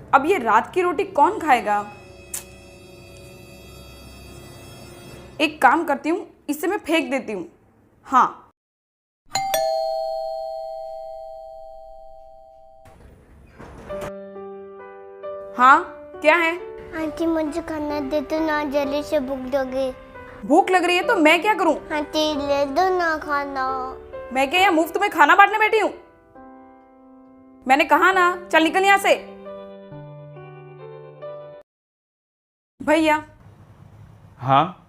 अब ये रात की रोटी कौन खाएगा? एक काम करती हूँ, इसे मैं फेंक देती हूँ। हाँ, हाँ, क्या है? आंटी मुझे खाना दे दो ना, जल्दी से भूख दोगे। भूख लग रही है तो मैं क्या करूं? आंटी ले दो ना खाना। मैं क्या यहाँ मुफ्त में खाना बांटने बैठी हूँ? मैंने कहा ना, चल निकल यहाँ से। भैया, हाँ।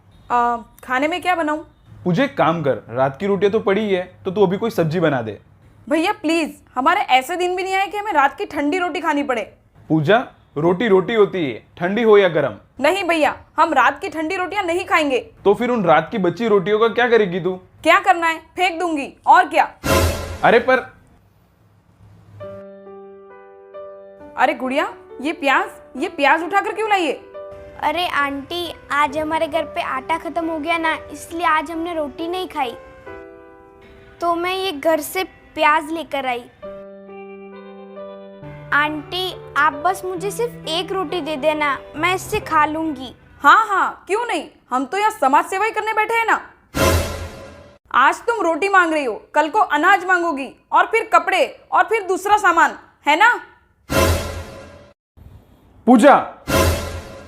खाने में क्या बनाऊं? मुझे एक काम कर, रात की रोटियां तो पड़ी है तो तू अभी कोई सब्जी बना दे। भैया प्लीज, हमारे ऐसे दिन भी नहीं आए कि हमें रात की ठंडी रोटी खानी पड़े। पूजा, रोटी रोटी होती है, ठंडी हो या गरम। नहीं भैया, हम रात की ठंडी रोटियां नहीं खाएंगे। तो फिर उन रात की बची रोटियों का क्या करेगी तू? क्या करना है? फेंक दूंगी, और क्या। अरे पर अरे गुड़िया, ये प्याज उठाकर क्यों लाई है? अरे आंटी, आज हमारे घर पे आटा खत्म हो गया ना, इसलिए आज हमने रोटी नहीं खाई, तो मैं ये घर से प्याज लेकर आई। आंटी, आप बस मुझे सिर्फ एक रोटी दे देना, मैं इससे खा लूंगी। हाँ हाँ, क्यों नहीं, हम तो यहाँ समाज सेवा ही करने बैठे हैं ना। आज तुम रोटी मांग रही हो, कल को अनाज मांगोगी, और फिर कपड़े, और फिर दूसरा सामान, है ना? पूजा,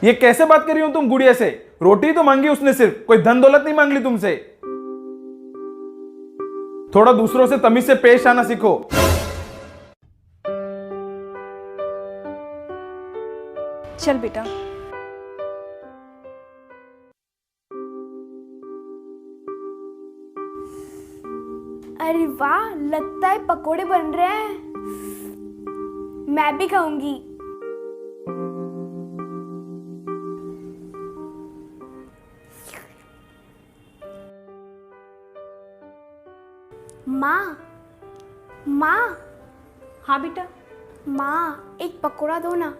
ये कैसे बात कर रही हो तुम गुड़िया से? रोटी तो मांगी उसने, सिर्फ कोई धन दौलत नहीं मांग ली तुमसे। थोड़ा दूसरों से तमीज से पेश आना सीखो। चल बेटा। अरे वाह, लगता है पकोड़े बन रहे हैं, मैं भी खाऊंगी। माँ, माँ। हाँ बेटा। माँ, एक पकोड़ा दो ना।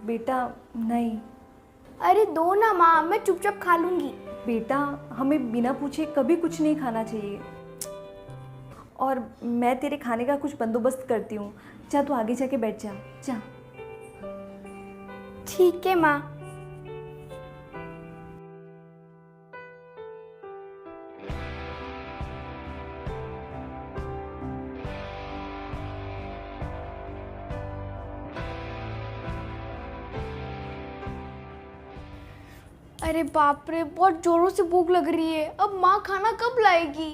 बेटा नहीं। अरे दो ना माँ, मैं चुपचाप खा लूंगी। बेटा, हमें बिना पूछे कभी कुछ नहीं खाना चाहिए। और मैं तेरे खाने का कुछ बंदोबस्त करती हूँ, जा तू आगे जाके बैठ जा, जा। ठीक है माँ। अरे बाप रे, बहुत जोरों से भूख लग रही है, अब माँ खाना कब लाएगी?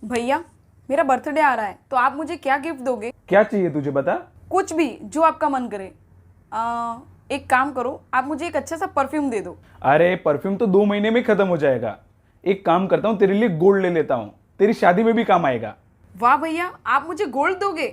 भैया, मेरा बर्थडे आ रहा है, तो आप मुझे क्या गिफ्ट दोगे? क्या चाहिए तुझे, बता। कुछ भी, जो आपका मन करे। एक काम करो, आप मुझे एक अच्छा सा परफ्यूम दे दो। अरे परफ्यूम तो 2 महीने में खत्म हो जाएगा। एक काम करता हूँ, तेरे लिए गोल्ड ले लेता हूँ, तेरी शादी में भी काम आएगा। वाह भैया, आप मुझे गोल्ड दोगे?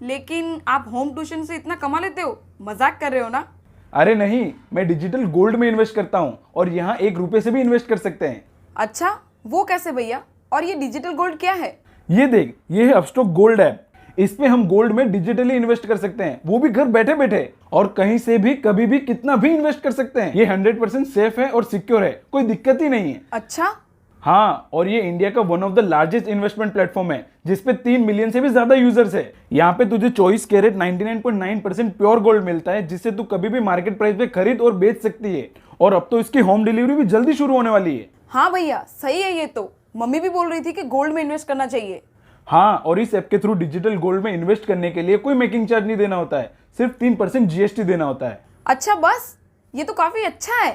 लेकिन आप होम ट्यूशन से इतना कमा लेते हो, मजाक कर रहे हो ना? अरे नहीं, मैं डिजिटल गोल्ड में इन्वेस्ट करता हूँ, और यहाँ 1 रुपए से भी इन्वेस्ट कर सकते हैं। अच्छा, वो कैसे भैया? और ये डिजिटल गोल्ड क्या है? ये देख, ये है अपस्टॉक गोल्ड ऐप। इस पे हम गोल्ड में डिजिटली इन्वेस्ट कर सकते हैं, वो भी घर बैठे बैठे, और कहीं से भी कभी भी कितना भी इन्वेस्ट कर सकते हैं। ये 100% सेफ है और सिक्योर है, कोई दिक्कत ही नहीं है। अच्छा। हाँ, और ये इंडिया का one of the largest investment platform है, जिसपे 3 मिलियन से भी ज्यादा यूजर्स है। यहाँ पे तुझे 24 कैरेट 99.9% प्योर गोल्ड मिलता है, जिससे तू कभी भी मार्केट प्राइस पे खरीद और बेच सकती है। और अब तो इसकी होम डिलीवरी भी जल्दी शुरू होने वाली है। हाँ भैया, सही है ये तो। मम्मी भी बोल रही थी कि गोल्ड में इन्वेस्ट करना चाहिए। हाँ, और इस ऐप के थ्रू डिजिटल गोल्ड में इन्वेस्ट करने के लिए कोई मेकिंग चार्ज नहीं देना होता है, सिर्फ 3% जीएसटी देना होता है। अच्छा बस, ये तो काफी अच्छा है।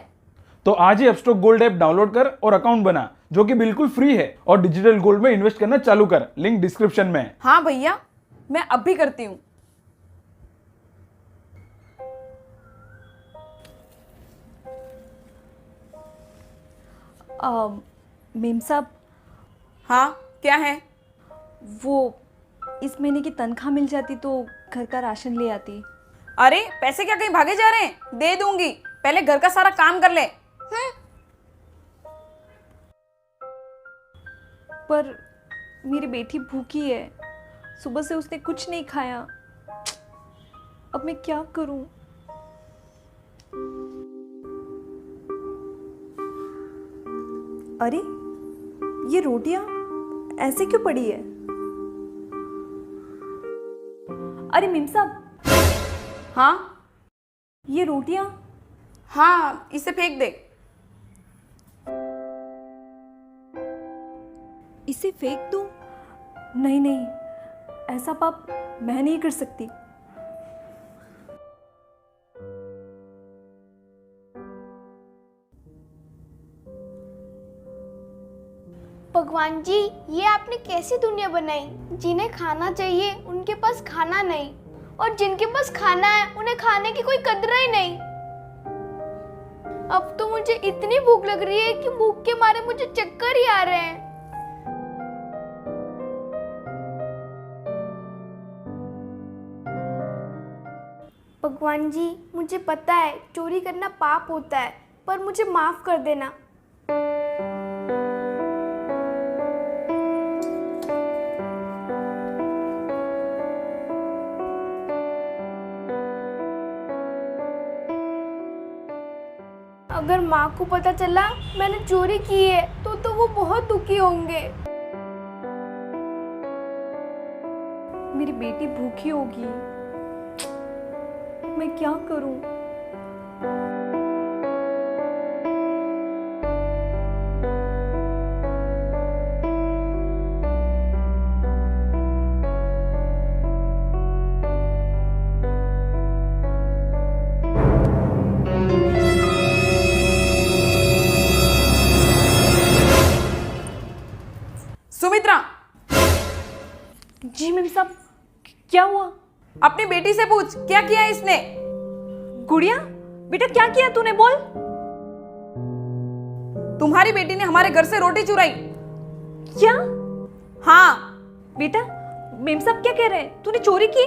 तो आज ही अपस्टॉक गोल्ड ऐप डाउनलोड कर और अकाउंट बना, जो कि बिल्कुल फ्री है, और डिजिटल गोल्ड में इन्वेस्ट करना चालू कर। लिंक डिस्क्रिप्शन में है। हाँ भैया, मैं अब भी करती हूँ। मेम साहब, हाँ क्या है? वो इस महीने की तनख्वाह मिल जाती तो घर का राशन ले आती। अरे पैसे क्या कहीं भागे जा रहे हैं? दे दूंगी, पहले घर का सारा काम कर ले। पर मेरी बेटी भूखी है, सुबह से उसने कुछ नहीं खाया। अब मैं क्या करूं? अरे ये रोटियां ऐसे क्यों पड़ी है? अरे मेम साहब, हाँ ये रोटियां। हाँ, इसे फेंक दे। इसे फेंक दूं? नहीं नहीं, ऐसा पाप मैं नहीं कर सकती। भगवान जी, ये आपने कैसी दुनिया बनाई? जिन्हें खाना चाहिए उनके पास खाना नहीं, और जिनके पास खाना है उन्हें खाने की कोई कदर ही नहीं। अब तो मुझे इतनी भूख लग रही है कि भूख के मारे मुझे चक्कर ही आ रहे हैं। भगवान जी, मुझे पता है चोरी करना पाप होता है, पर मुझे माफ कर देना। अगर माँ को पता चला मैंने चोरी की है तो वो बहुत दुखी होंगे। मेरी बेटी भूखी होगी, मैं क्या करूं? सुमित्रा, जी मेम साहब, क्या हुआ? अपनी बेटी से पूछ क्या किया इसने। गुड़िया, बेटा क्या किया तूने? बोल। तुम्हारी बेटी ने हमारे घर से रोटी चुराई। क्या? हाँ। बेटा, मेम साहब क्या कह रहे हैं? तूने चोरी की?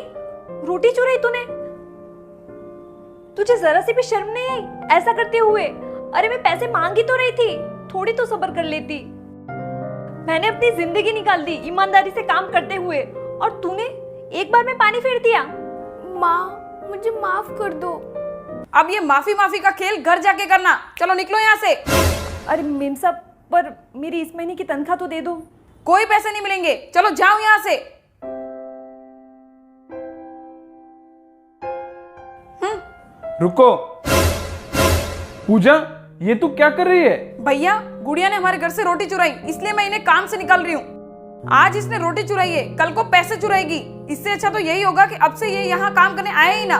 रोटी चुराई तूने? तुझे जरा सी भी शर्म नहीं आई ऐसा करते हुए? अरे मैं पैसे मांग ही तो रही थी, थोड़ी तो सब्र कर लेती। मैंने अपनी जिंदगी निकाल दी ईमानदारी से काम करते हुए, और तूने एक बार में पानी फेर दिया। माँ, मुझे माफ कर दो। अब ये माफी का खेल घर जाके करना। चलो निकलो यहाँ से। अरे मेम साहब, पर मेरी इस महीने की तनख्वाह तो दे दो। कोई पैसे नहीं मिलेंगे, चलो जाओ यहाँ से। रुको पूजा, ये तू क्या कर रही है? भैया, गुड़िया ने हमारे घर से रोटी चुराई, इसलिए मैं इन्हें काम से निकाल रही हूँ। आज इसने रोटी चुराई है, कल को पैसे चुराएगी। इससे अच्छा तो यही होगा कि अब से ये यहाँ काम करने आए ही ना।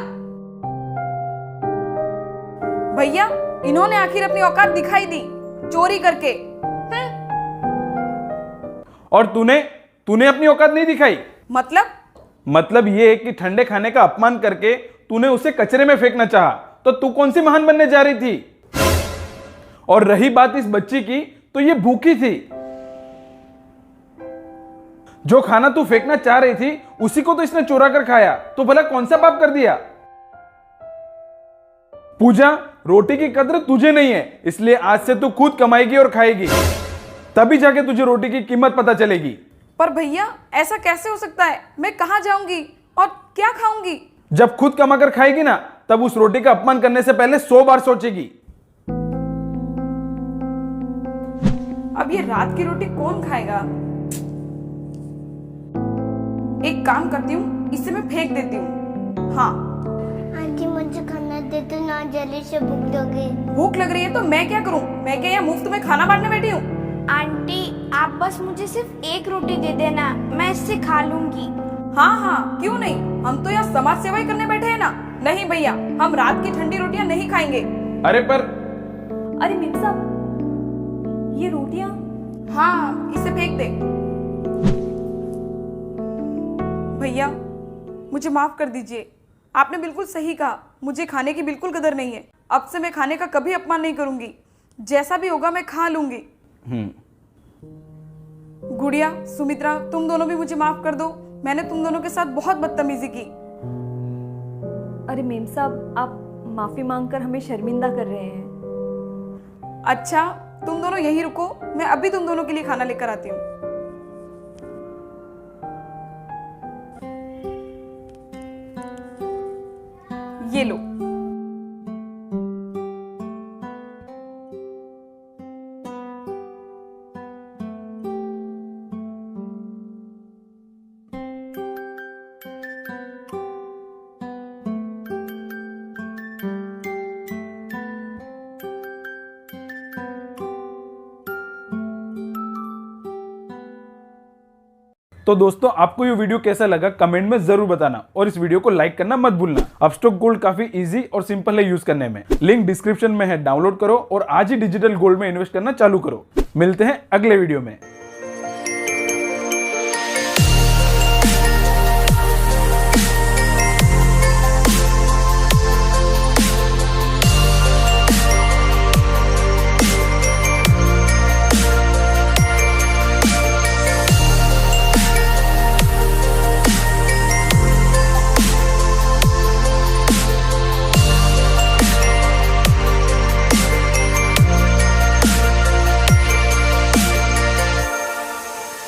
भैया, इन्होंने आखिर अपनी औकात दिखाई दी, चोरी करके। और तूने अपनी औकात नहीं दिखाई। मतलब ये है कि ठंडे खाने का अपमान करके तूने उसे कचरे में फेंकना चाहा, तो तू कौन सी महान बनने जा रही थी? और रही बात इस बच्ची की, तो ये भूखी थी। जो खाना तू फेंकना चाह रही थी उसी को तो इसने चुरा कर खाया, तो भला कौन सा पाप कर दिया? पूजा, रोटी की कदर तुझे नहीं है, इसलिए आज से तू खुद कमाएगी और खाएगी, तभी जाके तुझे रोटी की कीमत पता चलेगी। पर भैया, ऐसा कैसे हो सकता है? मैं कहाँ जाऊंगी और क्या खाऊंगी? जब खुद कमा कर खाएगी ना, तब उस रोटी का अपमान करने से पहले 100 बार सोचेगी। अब ये रात की रोटी कौन खाएगा? एक काम करती हूँ, इसे मैं फेंक देती हूँ। हाँ, आंटी मुझे खाना दे दो ना, जल्दी से भूख लगी। भूख लग रही है तो मैं क्या करूँ? मैं क्या यहाँ मुफ्त में खाना बांटने बैठी हूँ? आंटी, आप बस मुझे सिर्फ एक रोटी दे देना, मैं इससे खा लूंगी। हाँ, क्यों नहीं? हम तो यहाँ समाज सेवा ही करने बैठे हैं ना। नहीं भैया, हम रात की ठंडी रोटियां नहीं खाएंगे। अरे मेम साहब, ये रोटियां। हाँ, इसे फेंक दे। भैया, मुझे माफ कर दीजिए। आपने बिल्कुल सही कहा, मुझे खाने की बिल्कुल कदर नहीं है। अब से मैं खाने का कभी अपमान नहीं करूंगी। जैसा भी होगा मैं खा लूंगी। गुड़िया, सुमित्रा, तुम दोनों भी मुझे माफ कर दो। मैंने तुम दोनों के साथ बहुत बदतमीजी की। अरे मेम साहब, आप माफी मांगकर हमें शर्मिंदा कर रहे हैं। अच्छा, तुम दोनों यहीं रुको, मैं अभी तुम दोनों के लिए खाना लेकर आती हूँ। ये लो। तो दोस्तों, आपको ये वीडियो कैसा लगा कमेंट में जरूर बताना और इस वीडियो को लाइक करना मत भूलना। अपस्टॉक गोल्ड काफी इजी और सिंपल है यूज करने में। लिंक डिस्क्रिप्शन में है, डाउनलोड करो और आज ही डिजिटल गोल्ड में इन्वेस्ट करना चालू करो। मिलते हैं अगले वीडियो में।